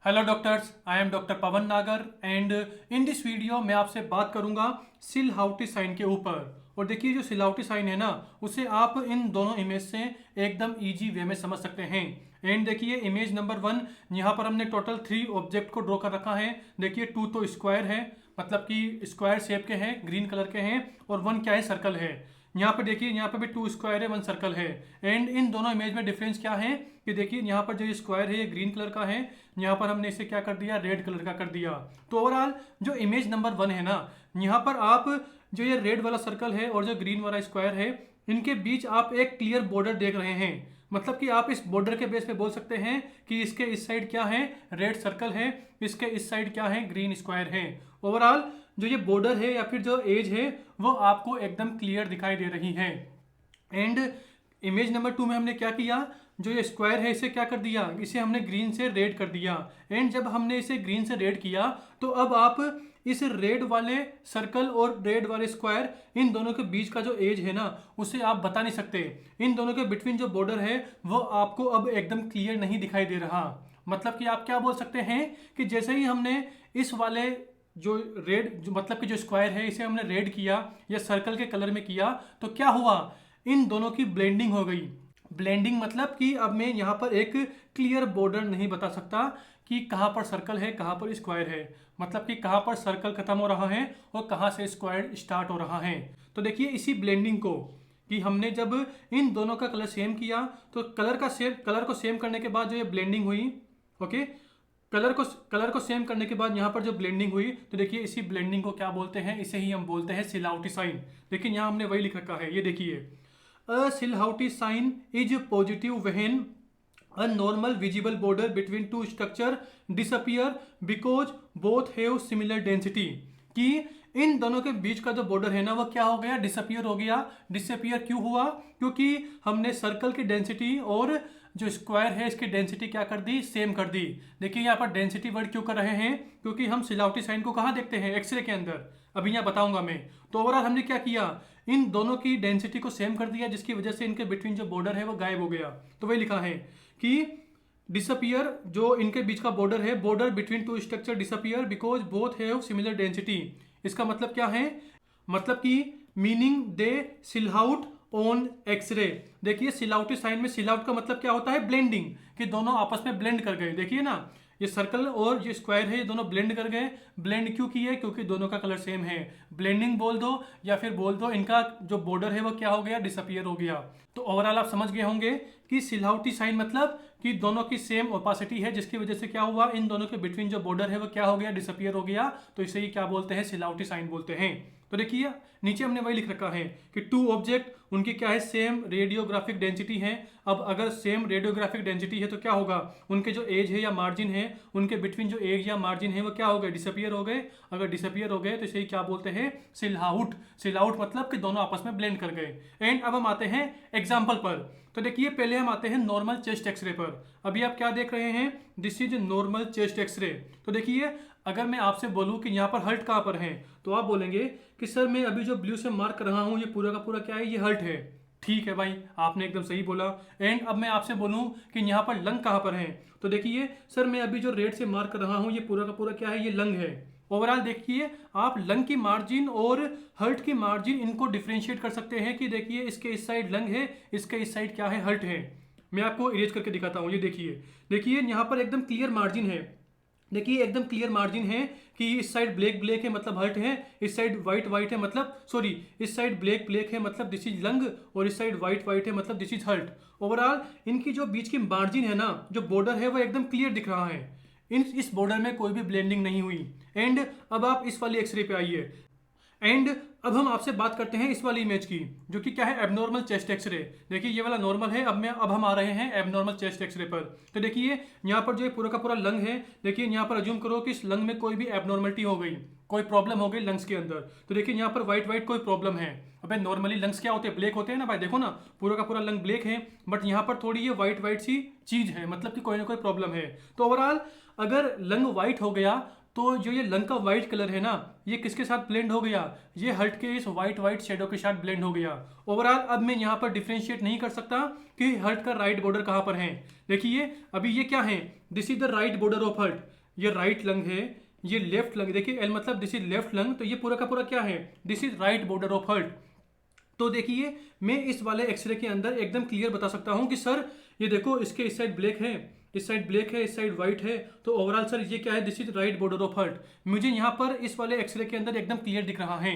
Hello doctors, I am doctor Pavan Nagar and in this video मैं आपसे बात करूंगा सिलहाउटी साइन के ऊपर। और देखिए जो सिलहाउटी साइन है ना, उसे आप इन दोनों इमेज से एकदम इजी वे में समझ सकते हैं। एंड देखिए इमेज नंबर 1, यहाँ पर हमने टोटल 3 ऑब्जेक्ट को ड्रॉ कर रखा है। देखिए 2 तो स्क्वायर है, मतलब कि स्क्वायर शेप के हैं, ग्रीन कलर के हैं, और 1 क्या है, सर्कल है। यहाँ पे देखिए, यहाँ पे भी 2 स्क्वायर है, 1 सर्कल है। एंड इन दोनों इमेज में डिफरेंस क्या है कि देखिए यहाँ पर जो ये स्क्वायर है ये ग्रीन कलर का है, यहाँ पर हमने इसे क्या कर दिया, रेड कलर का कर दिया। तो ओवरऑल जो इमेज नंबर 1 है ना, यहाँ पर आप जो ये रेड वाला सर्कल है और जो ग्रीन वाला स्क्वायर है, इनके बीच आप एक क्लियर बॉर्डर देख रहे हैं। मतलब कि आप इस बॉर्डर के बेस पे बोल सकते हैं कि इसके इस साइड क्या है, रेड सर्कल है, इसके इस साइड क्या है, ग्रीन स्क्वायर है। ओवरऑल जो ये बॉर्डर है या फिर जो एज है वो आपको एकदम क्लियर दिखाई दे रही है। एंड इमेज नंबर 2 में हमने क्या किया, जो ये स्क्वायर है इसे क्या कर दिया, इसे हमने ग्रीन से रेड कर दिया। एंड जब हमने इसे ग्रीन से रेड किया तो अब आप इस रेड वाले सर्कल और रेड वाले स्क्वायर, इन दोनों के बीच का जो एज है ना, उसे आप बता नहीं सकते। इन दोनों के बिटवीन जो बॉर्डर है वो आपको अब एकदम क्लियर नहीं दिखाई दे रहा। मतलब कि आप क्या बोल सकते हैं कि जैसे ही हमने इस वाले जो रेड जो मतलब कि जो स्क्वायर है इसे हमने रेड किया या सर्कल के कलर में किया, तो क्या हुआ, इन दोनों की ब्लेंडिंग हो गई। ब्लेंडिंग मतलब कि अब मैं यहाँ पर एक क्लियर बॉर्डर नहीं बता सकता कि कहाँ पर सर्कल है, कहाँ पर स्क्वायर है। मतलब कि कहाँ पर सर्कल खत्म हो रहा है और कहाँ से स्क्वायर स्टार्ट हो रहा है। तो देखिए इसी ब्लेंडिंग को कि हमने जब इन दोनों का कलर सेम किया तो कलर को सेम करने के बाद जो ये ब्लेंडिंग हुई, ओके, कलर को सेम करने के बाद यहाँ पर जो ब्लेंडिंग हुई, तो देखिए इसी ब्लेंडिंग को क्या बोलते हैं, इसे ही हम बोलते हैं सिलहाउटी साइन। लेकिन यहाँ हमने वही लिख रखा है, ये देखिए, a silhouette sign is positive when a normal visible border between two structure disappear because both have similar density। कि इन दोनों के बीच का जो बॉर्डर है ना वो क्या हो गया, डिसअपियर हो गया। डिसअपियर क्यों हुआ, क्योंकि हमने सर्कल की डेंसिटी और जो स्क्वायर है इसकी डेंसिटी क्या कर दी, सेम कर दी। देखिए यहाँ पर डेंसिटी वर्ड क्यों कर रहे हैं, क्योंकि हम सिलहाउटी साइन को कहाँ देखते हैं, एक्सरे के अंदर। अभी यहाँ बताऊंगा मैं। तो ओवरऑल हमने क्या किया, इन दोनों की डेंसिटी को सेम कर दिया, जिसकी वजह से इनके बिटवीन जो बॉर्डर है वो गायब हो गया। तो वही लिखा है कि डिसअपियर, जो इनके बीच का बॉर्डर है, border between two structure disappear because both have similar density. इसका मतलब क्या है, मतलब कि मीनिंग दे सिलहाउट ऑन एक्सरे। देखिए सिलहाउटी साइन में सिलहाउट का मतलब क्या होता है, ब्लेंडिंग, कि दोनों आपस में ब्लेंड कर गए। देखिए ना, ये सर्कल और ये स्क्वायर है, ये दोनों ब्लेंड कर गए। ब्लेंड क्यों किए, क्योंकि दोनों का कलर सेम है। ब्लेंडिंग बोल दो या फिर बोल दो इनका जो बॉर्डर है वो क्या हो गया, डिसअपियर हो गया। तो ओवरऑल आप समझ गए होंगे कि सिलहाउटी साइन मतलब कि दोनों की सेम ओपासिटी है, जिसकी वजह से क्या हुआ, इन दोनों के बिटवीन जो बॉर्डर है वो क्या हो गया, डिसअपियर हो गया। तो इसे ही क्या बोलते हैं, सिलहाउटी साइन बोलते हैं। तो देखिए नीचे हमने वही लिख रखा है कि 2 ऑब्जेक्ट, उनकी क्या है, सेम रेडियोग्राफिक डेंसिटी है। अब अगर सेम रेडियोग्राफिक डेंसिटी है तो क्या होगा, उनके जो एज है या मार्जिन है, उनके बिटवीन जो एज या मार्जिन है वो क्या हो गए, डिसअपियर हो गए। अगर डिसअपियर हो गए तो इसे क्या बोलते हैं, सिलहाउट। सिलहाउट मतलब कि दोनों आपस में ब्लेंड कर गए। एंड अब हम आते हैं एग्जाम्पल पर। तो देखिए पहले हम आते हैं नॉर्मल चेस्ट एक्सरे पर। अभी आप क्या देख रहे हैं, this is normal chest x-ray. तो देखिए अगर मैं आपसे बोलूं कि यहाँ पर हर्ट कहाँ पर है, तो आप बोलेंगे कि सर मैं अभी जो ब्लू से मार्क कर रहा हूँ ये पूरा का पूरा क्या है, ये हर्ट है। ठीक है भाई, आपने एकदम सही बोला। एंड अब मैं आपसे बोलूं कि यहाँ पर लंग कहाँ पर है, तो देखिए सर मैं अभी जो रेड से मार्क कर रहा हूँ ये पूरा का पूरा क्या है, ये लंग है। ओवरऑल देखिए आप लंग की मार्जिन और हर्ट की मार्जिन इनको डिफ्रेंशिएट कर सकते हैं कि देखिए इसके इस साइड लंग है, इसके इस साइड क्या है, हर्ट है। मैं आपको इरेज करके दिखाता हूँ, ये देखिए, देखिए यहाँ पर एकदम क्लियर मार्जिन है। देखिए एकदम क्लियर मार्जिन है कि इस साइड ब्लैक ब्लैक है मतलब हर्ट है, इस साइड वाइट वाइट है मतलब सॉरी, इस साइड ब्लैक ब्लैक है मतलब दिस इज लंग, और इस साइड वाइट वाइट है मतलब दिस इज हर्ट। ओवरऑल इनकी जो बीच की मार्जिन है ना, जो बॉर्डर है वो एकदम क्लियर दिख रहा है। इस बॉर्डर में कोई भी ब्लेंडिंग नहीं हुई। एंड अब आप इस वाली एक्सरे पे आइए। एंड अब हम आपसे बात करते हैं इस वाली इमेज की, जो कि क्या है, एबनॉर्मल चेस्ट एक्सरे। देखिए ये वाला नॉर्मल है, अब हम आ रहे हैं एबनॉर्मल चेस्ट एक्सरे पर। तो देखिए यहाँ पर जो ये पूरा का पूरा लंग है, देखिए यहाँ पर अज्यूम करो कि इस लंग में कोई भी एबनॉर्मलिटी हो गई, कोई प्रॉब्लम हो गई लंग्स के अंदर। तो देखिए यहाँ पर व्हाइट व्हाइट कोई प्रॉब्लम है। अबे नॉर्मली लंग्स क्या होते हैं, ब्लैक होते हैं ना भाई, देखो ना पूरा का पूरा लंग ब्लैक है, बट यहाँ पर थोड़ी ये व्हाइट सी चीज है, मतलब कि कोई ना कोई प्रॉब्लम है। तो ओवरऑल अगर लंग व्हाइट हो गया तो जो ये लंग का वाइट कलर है ना, ये किसके साथ ब्लेंड हो गया, ये हर्ट के इस वाइट शेडो के साथ ब्लेंड हो गया। ओवरऑल अब मैं यहाँ पर डिफ्रेंशिएट नहीं कर सकता कि हर्ट का राइट बॉर्डर कहाँ पर है। देखिए अभी ये क्या है, this is the right border of heart, ये राइट लंग है, ये लेफ्ट लंग, देखिए एल मतलब दिस इज लेफ्ट लंग, तो ये पूरा का पूरा क्या है, this is right border of heart. तो देखिए मैं इस वाले एक्सरे के अंदर एकदम क्लियर बता सकता हूँ कि सर ये देखो इसके इस साइड ब्लैक है, इस साइड ब्लैक है, इस साइड वाइट है, तो ओवरऑल सर ये क्या है, this is right border of heart. मुझे यहाँ पर इस वाले एक्सरे के अंदर एकदम क्लियर दिख रहा है।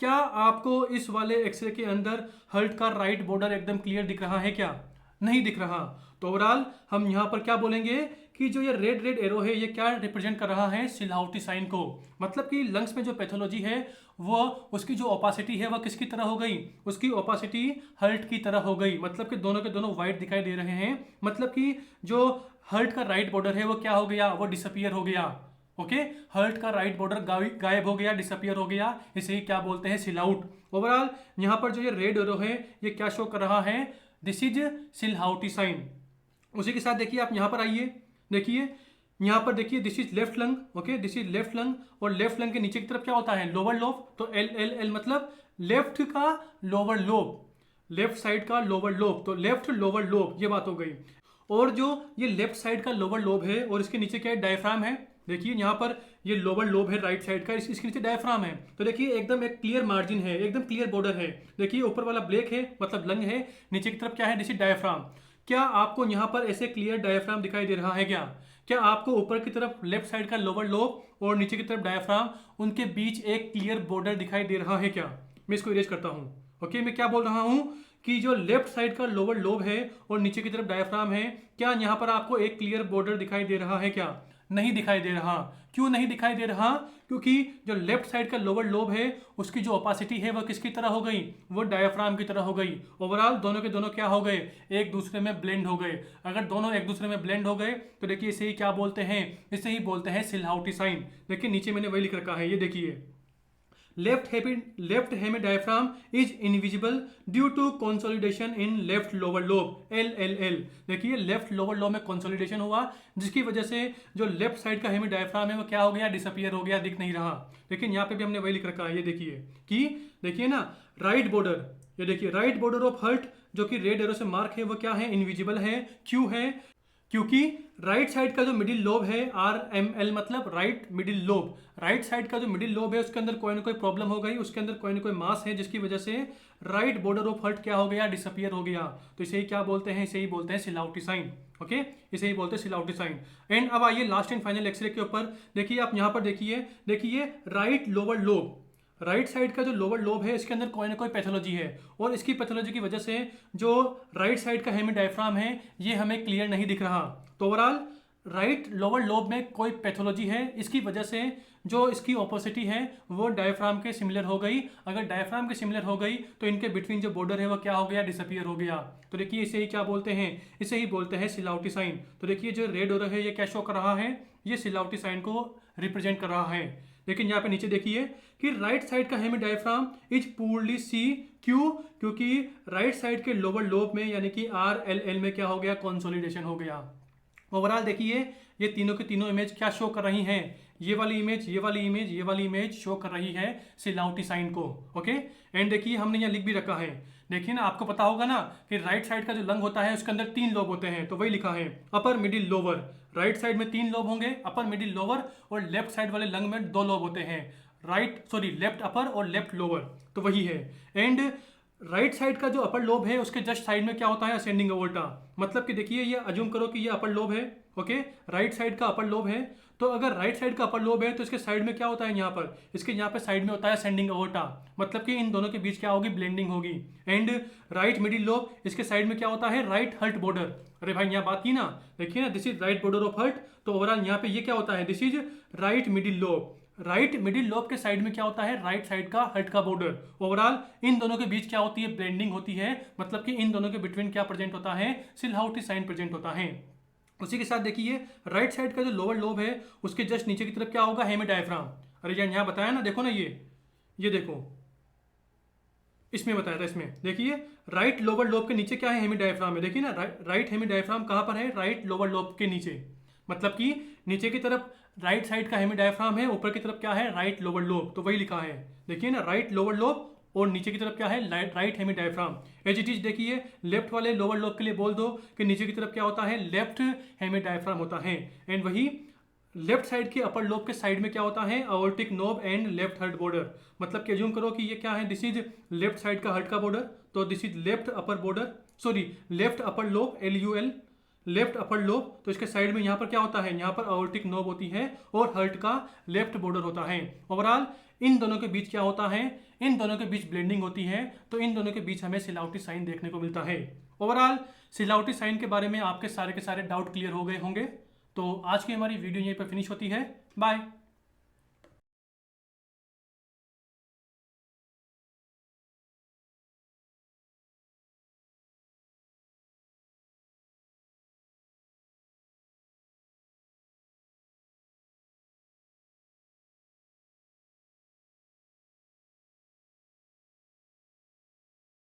क्या आपको इस वाले एक्सरे के अंदर हर्ट का राइट बॉर्डर एकदम क्लियर दिख रहा है क्या, नहीं दिख रहा। तो ओवरऑल हम यहाँ पर क्या बोलेंगे कि जो ये रेड रेड एरो है ये क्या रिप्रेजेंट कर रहा है, सिलहाउटी साइन को। मतलब कि लंग्स में जो पैथोलॉजी है वो उसकी जो ओपासिटी है वह किसकी तरह हो गई, उसकी ओपासिटी हर्ट की तरह हो गई। मतलब कि दोनों के दोनों वाइट दिखाई दे रहे हैं, मतलब कि जो हर्ट का राइट बॉर्डर है वो क्या हो गया, वो डिसअपियर हो गया। ओके, हर्ट का राइट बॉर्डर गायब हो गया, डिसअपियर हो गया, इसे ही क्या बोलते हैं, सिलआउट। ओवरऑल यहाँ पर जो ये रेड एरो है ये क्या शो कर रहा है, दिस इज सिलहाउटी साइन। उसी के साथ देखिए आप यहाँ पर आइए, देखिए यहाँ पर देखिए this is left lung, okay this is left lung, और लेफ्ट लंग के नीचे की तरफ क्या होता है, लोअर लोब। तो एल एल एल मतलब लेफ्ट का लोअर लोब, लेफ्ट साइड का लोअर लोब, तो लेफ्ट लोअर लोब, ये बात हो गई। और जो ये लेफ्ट साइड का लोअर लोब है और इसके नीचे क्या है, डायफ्राम है। देखिए यहाँ पर ये लोअर लोब है राइट साइड का, इसके नीचे डायफ्राम है। तो देखिए एकदम एक क्लियर मार्जिन है, एकदम क्लियर बॉर्डर है। देखिए ऊपर वाला ब्लैक है मतलब लंग है, नीचे की तरफ क्या है, दिस इज डायफ्राम। क्या आपको यहाँ पर ऐसे क्लियर डायफ्राम दिखाई दे रहा है क्या आपको ऊपर की तरफ लेफ्ट साइड का लोअर लोब और नीचे की तरफ डायफ्राम, उनके बीच एक क्लियर बॉर्डर दिखाई दे रहा है क्या। मैं इसको इरेज करता हूँ। ओके, मैं क्या बोल रहा हूँ कि जो लेफ्ट साइड का लोअर लोब है और नीचे की तरफ डायफ्राम है, क्या यहाँ पर आपको एक क्लियर बॉर्डर दिखाई दे रहा है क्या, नहीं दिखाई दे रहा। क्यों नहीं दिखाई दे रहा, क्योंकि जो लेफ्ट साइड का लोअर लोब है उसकी जो ओपासिटी है वह किसकी तरह हो गई, वो डायफ्राम की तरह हो गई। ओवरऑल दोनों के दोनों क्या हो गए, एक दूसरे में ब्लेंड हो गए। अगर दोनों एक दूसरे में ब्लेंड हो गए तो देखिए इसे ही क्या बोलते हैं, इसे ही बोलते हैं सिलहाउटी साइन। देखिए नीचे मैंने वही लिख रखा है, ये देखिए left hemidiaphragm is invisible due to consolidation in left lower lobe, L L L. देखिए लेफ्ट लोअर लोब में कंसोलिडेशन हुआ जिसकी वजह से जो लेफ्ट साइड का हेमी डायफ्राम है वो क्या हो गया, डिसअपियर हो गया, दिख नहीं रहा। लेकिन यहाँ पे भी हमने वही लिख रखा है, ये देखिए कि देखिए ना राइट बॉर्डर, ये देखिए राइट बॉर्डर ऑफ हर्ट जो कि रेड एरो से मार्क है वो क्या है, इनविजिबल है। क्यों है, क्योंकि राइट साइड का जो मिडिल लोब है, आर एम एल मतलब right middle lobe, right side का जो मिडिल लोब है उसके अंदर कोई ना कोई प्रॉब्लम हो गई, उसके अंदर कोई ना कोई मास है जिसकी वजह से राइट बॉर्डर ऑफ हर्ट क्या हो गया, डिसअपियर हो गया। तो इसे ही क्या बोलते हैं, इसे ही बोलते हैं सिलहाउटी साइन। ओके, इसे ही बोलते हैं सिलहाउटी साइन। एंड अब आइए लास्ट एंड फाइनल एक्सरे के ऊपर। देखिए आप यहाँ पर देखिए right lower lobe, right side का जो लोअर लोब है इसके अंदर कोई ना कोई पैथोलॉजी है, और इसकी पैथोलॉजी की वजह से जो राइट साइड का हेमी डायफ्राम है ये हमें क्लियर नहीं दिख रहा। तो ओवरऑल राइट लोअर लोब में कोई पैथोलॉजी है, इसकी वजह से जो इसकी ओपोसिटी है वो डायफ्राम के सिमिलर हो गई। अगर डायफ्राम के सिमिलर हो गई तो इनके बिटवीन जो बॉर्डर है वो क्या हो गया, डिसअपियर हो गया। तो देखिए इसे ही क्या बोलते हैं, इसे ही बोलते हैं सिलहाउटी साइन। तो देखिए जो रेड हो रहा है ये क्या शो कर रहा है, ये सिलहाउटी साइन को रिप्रेजेंट कर रहा है। लेकिन यहाँ पे नीचे देखिए कि राइट साइड का हेमी डायफ्राम इज पूरली सी, क्यों, क्योंकि राइट साइड के लोअर लोब में यानी कि आर एल एल में क्या हो गया, कंसोलिडेशन हो गया। ओवरऑल देखिए ये तीनों की तीनों इमेज क्या शो कर रही हैं, ये वाली इमेज, ये वाली इमेज, ये वाली इमेज शो कर रही है सिलहाउटी साइन को। ओके, एंड देखिए हमने यहाँ लिख भी रखा है, देखिए ना आपको पता होगा ना कि राइट साइड का जो लंग होता है उसके अंदर 3 लोब होते हैं, तो वही लिखा है upper middle lower. Right side में 3 लोब होंगे, अपर मिडिल लोअर, और लेफ्ट साइड वाले लंग में 2 लोब होते हैं, लेफ्ट अपर और लेफ्ट लोअर, तो वही है। एंड राइट साइड का जो अपर लोब है उसके जस्ट साइड में क्या होता है, असेंडिंग अवोल्टा। मतलब कि देखिए ये अज्यूम करो कि ये अपर लोब है, ओके, राइट साइड का अपर लोब है, तो अगर राइट साइड का अपर लोब है तो इसके साइड में क्या होता है, यहाँ पर इसके यहाँ पे साइड में होता है असेंडिंग अवोर्टा। मतलब कि इन दोनों के बीच क्या होगी, ब्लेंडिंग होगी। एंड राइट मिडिल लोब, इसके साइड में क्या होता है, राइट हर्ट बॉर्डर। अरे भाई यहाँ बात की ना, देखिए ना this is right border of heart, तो ओवरऑल यहाँ पे ये क्या होता है, this is right middle lobe. Right middle lobe के साइड में क्या होता है, राइट साइड का हर्ट का बॉर्डर। ओवरऑल इन दोनों के बीच क्या होती है, ब्लेंडिंग होती है। मतलब कि इन दोनों के बिटवीन क्या प्रेजेंट होता है, सिलहाउटी साइन प्रेजेंट होता है। उसी के साथ देखिए राइट साइड का जो लोअर लोब है उसके जस्ट नीचे की तरफ क्या होगा, हेमी डायफ्राम। अरे यार यहाँ बताया ना, देखो ना ये देखो इसमें बताया था, इसमें देखिए राइट लोअर लोब के नीचे क्या है, हेमी डायफ्राम है। देखिए ना राइट हेमी डायफ्राम कहाँ पर है, राइट लोअर लोब के नीचे। मतलब कि नीचे की तरफ राइट साइड का हेमी-डायफ्राम है, ऊपर की तरफ क्या है, राइट लोअर लोब। तो वही लिखा है, देखिए ना, राइट लोअर लोब और नीचे की तरफ क्या है, right hemidiaphragm. As it is देखिए, लेफ्ट वाले लोअर लोब के लिए बोल दो कि नीचे की तरफ क्या होता है, लेफ्ट हेमी-डायफ्राम होता है। एंड वही लेफ्ट साइड के अपर लोब के साइड में क्या होता है, aortic knob and left heart border. मतलब कि अज्यूम करो कि ये क्या है, दिस इज लेफ्ट साइड का हर्ट का बॉर्डर, तो this is left upper border, sorry left upper lobe, LUL, left upper lobe. तो इसके साइड में यहाँ पर क्या होता है, यहाँ पर अओर्टिक नोब होती है और हर्ट का लेफ्ट बॉर्डर होता है। ओवरऑल इन दोनों के बीच क्या होता है, इन दोनों के बीच ब्लेंडिंग होती है, तो इन दोनों के बीच हमें सिलाउटी साइन देखने को मिलता है। ओवरऑल सिलाउटी साइन के बारे में आपके सारे के सारे डाउट क्लियर हो गए होंगे। तो आज की हमारी वीडियो यहीं पर फिनिश होती है। बाय।